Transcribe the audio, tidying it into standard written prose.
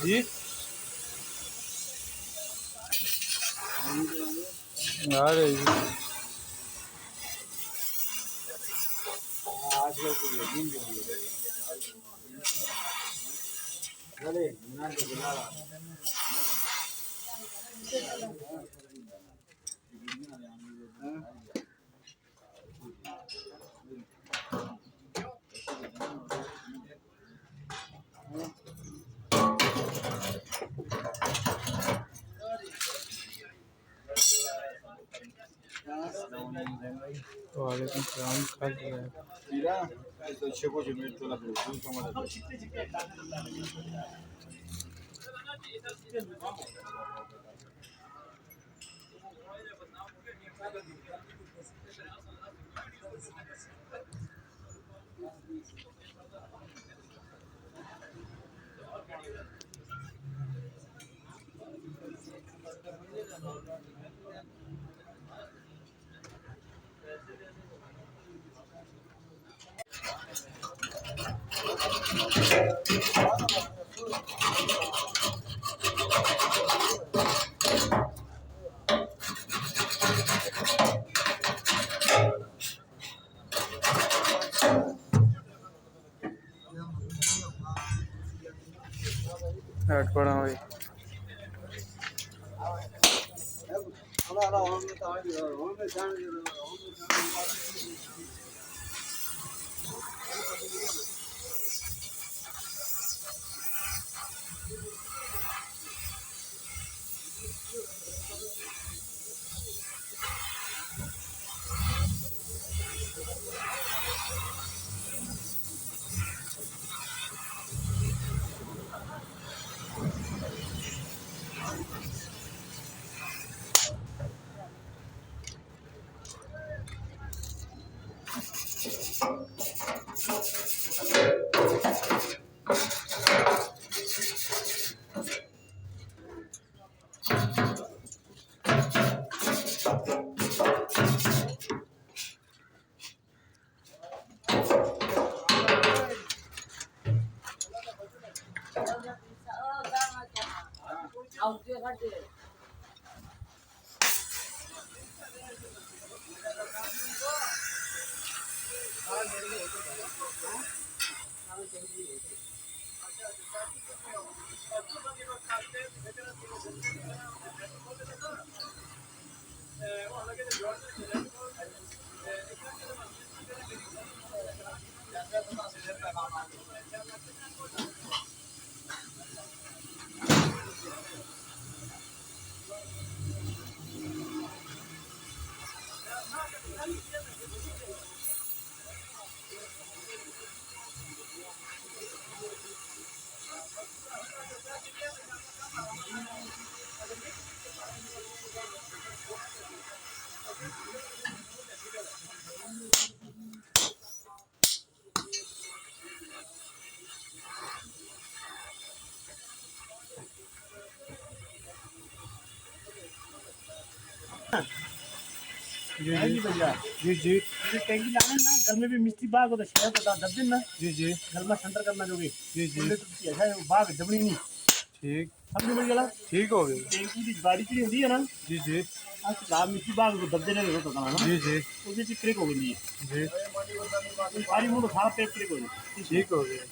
जी आ रही वालेकुम सलाम कर दिया ऐड पड़ा भाई जी जी भैया जी जी टैंकी लाने ना घर में भी मिस्त्री बाग होता शहर होता दब दिन ना जी जी घर में सेंटर करना जो भी जी जी ऐसा है बाग दबनी नहीं ठीक समझ में गया ठीक हो गई टैंकी की गाड़ी की होती है ना जी जी आज बाग मिस्त्री बाग को दब देने होता था ना जी जी उसकी चीज क्लिक हो गई जी सारी मुंह सारा पेट क्लिक हो गई ठीक हो गया